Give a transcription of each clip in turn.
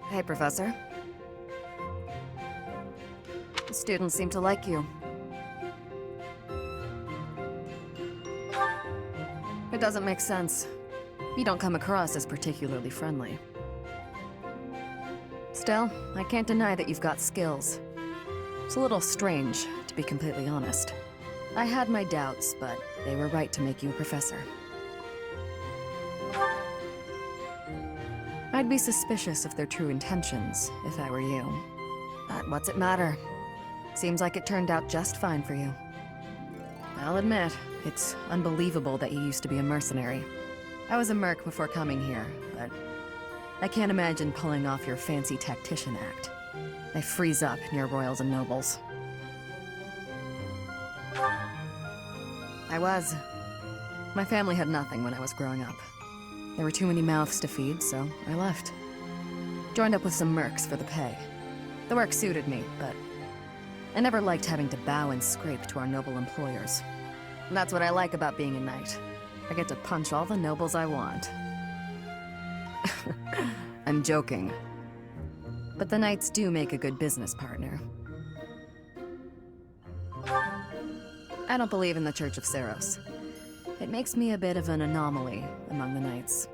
Hey, Professor. The students seem to like you. It doesn't make sense. You don't come across as particularly friendly. Still, I can't deny that you've got skills. It's a little strange, to be completely honest. I had my doubts, but they were right to make you a professor. I'd be suspicious of their true intentions, if I were you. But what's it matter? Seems like it turned out just fine for you. I'll admit, it's unbelievable that you used to be a mercenary. I was a merc before coming here, but I can't imagine pulling off your fancy tactician act. I freeze up near royals and nobles. I was. My family had nothing when I was growing up. There were too many mouths to feed, so I left. Joined up with some mercs for the pay. The work suited me, but I never liked having to bow and scrape to our noble employers. And that's what I like about being a knight. I get to punch all the nobles I want. I'm joking. But the knights do make a good business partner. I don't believe in the Church of Seros. It makes me a bit of an anomaly among the knights.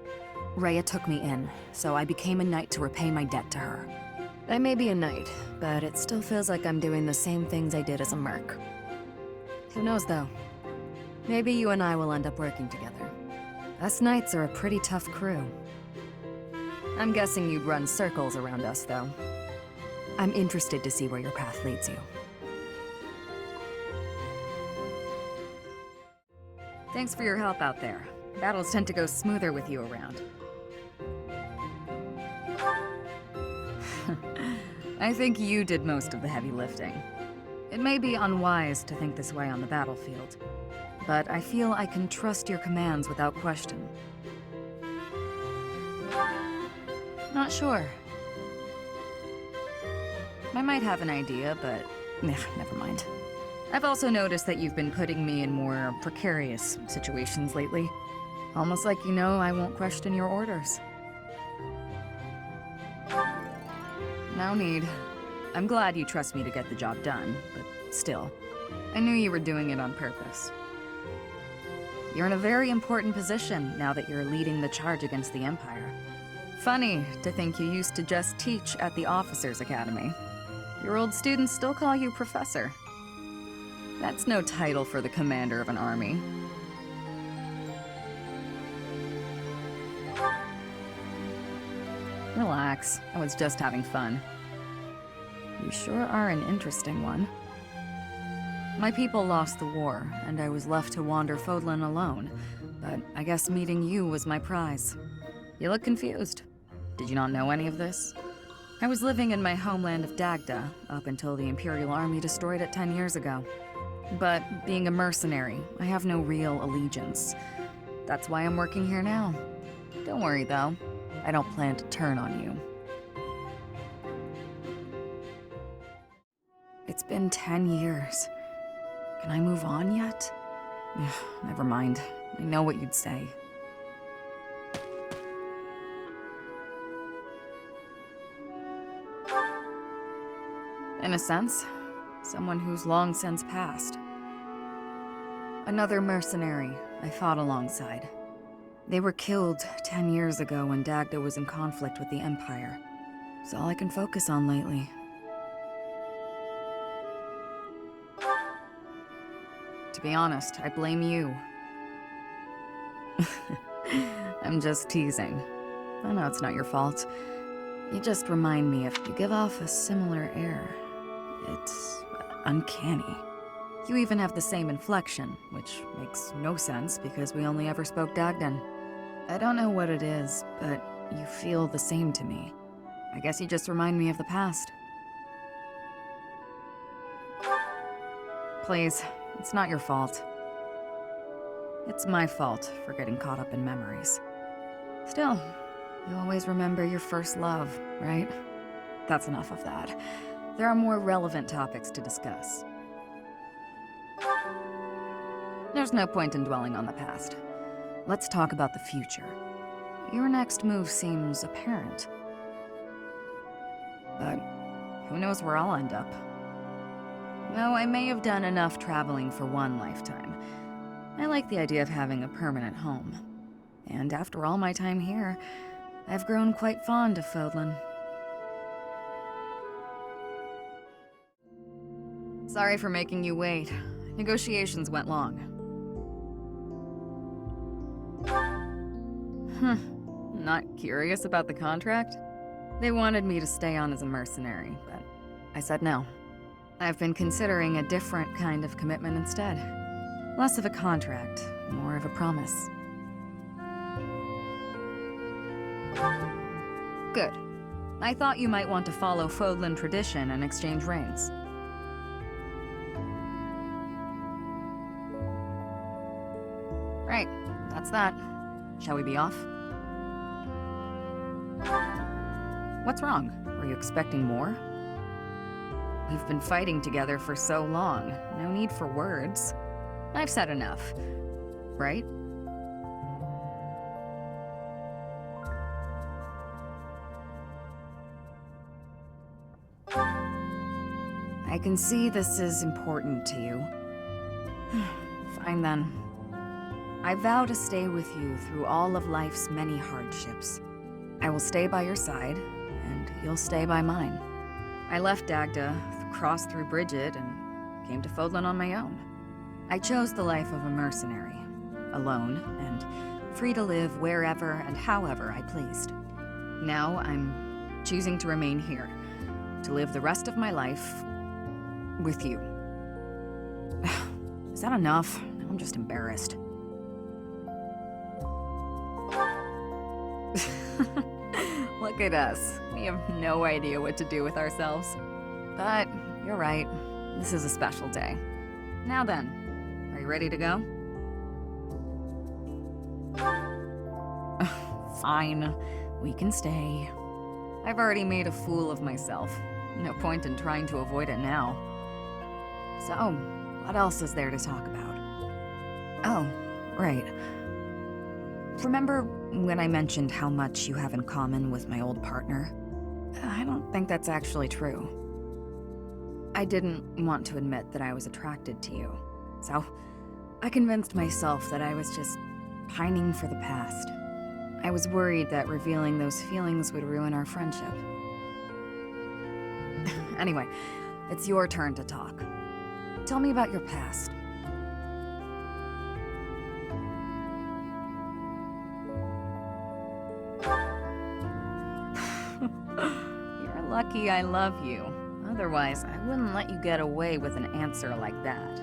Rhea took me in, so I became a knight to repay my debt to her. I may be a knight, but it still feels like I'm doing the same things I did as a merc. Who knows, though? Maybe you and I will end up working together. Us knights are a pretty tough crew. I'm guessing you'd run circles around us, though. I'm interested to see where your path leads you. Thanks for your help out there. Battles tend to go smoother with you around. I think you did most of the heavy lifting. It may be unwise to think this way on the battlefield, but I feel I can trust your commands without question. Not sure. I might have an idea, but never mind. I've also noticed that you've been putting me in more precarious situations lately. Almost like you know I won't question your orders. No need. I'm glad you trust me to get the job done, but still, I knew you were doing it on purpose. You're in a very important position now that you're leading the charge against the Empire. Funny to think you used to just teach at the Officers' Academy. Your old students still call you Professor. That's no title for the commander of an army. Relax, I was just having fun. You sure are an interesting one. My people lost the war, and I was left to wander Fodlan alone, but I guess meeting you was my prize. You look confused. Did you not know any of this? I was living in my homeland of Dagda up until the Imperial Army destroyed it 10 years ago. But being a mercenary, I have no real allegiance. That's why I'm working here now. Don't worry, though. I don't plan to turn on you. It's been 10 years. Can I move on yet? Never mind. I know what you'd say. In a sense, someone who's long since passed. Another mercenary I fought alongside. They were killed 10 years ago when Dagda was in conflict with the Empire. It's all I can focus on lately. To be honest, I blame you. I'm just teasing. I know it's not your fault. You just remind me if you give off a similar air. It's uncanny. You even have the same inflection, which makes no sense because we only ever spoke Dagdan. I don't know what it is, but you feel the same to me. I guess you just remind me of the past. Please, it's not your fault. It's my fault for getting caught up in memories. Still, you always remember your first love, right? That's enough of that. There are more relevant topics to discuss. There's no point in dwelling on the past. Let's talk about the future. Your next move seems apparent. But who knows where I'll end up. Though I may have done enough traveling for one lifetime, I like the idea of having a permanent home. And after all my time here, I've grown quite fond of Fodlan. Sorry for making you wait. Negotiations went long. Not curious about the contract? They wanted me to stay on as a mercenary, but I said no. I've been considering a different kind of commitment instead. Less of a contract, more of a promise. Good. I thought you might want to follow Fodlan tradition and exchange rings. Right, that's that. Shall we be off? What's wrong? Were you expecting more? We've been fighting together for so long. No need for words. I've said enough. Right? I can see this is important to you. Fine then. I vow to stay with you through all of life's many hardships. I will stay by your side, and you'll stay by mine. I left Dagda, crossed through Bridget, and came to Fodlan on my own. I chose the life of a mercenary, alone, and free to live wherever and however I pleased. Now I'm choosing to remain here, to live the rest of my life with you. Is that enough? I'm just embarrassed. Look at us. We have no idea what to do with ourselves. But you're right. This is a special day. Now then, are you ready to go? Fine. We can stay. I've already made a fool of myself. No point in trying to avoid it now. So, what else is there to talk about? Oh, right. Remember when I mentioned how much you have in common with my old partner? I don't think that's actually true. I didn't want to admit that I was attracted to you, so I convinced myself that I was just pining for the past. I was worried that revealing those feelings would ruin our friendship. Anyway, it's your turn to talk. Tell me about your past. You're lucky I love you. Otherwise, I wouldn't let you get away with an answer like that.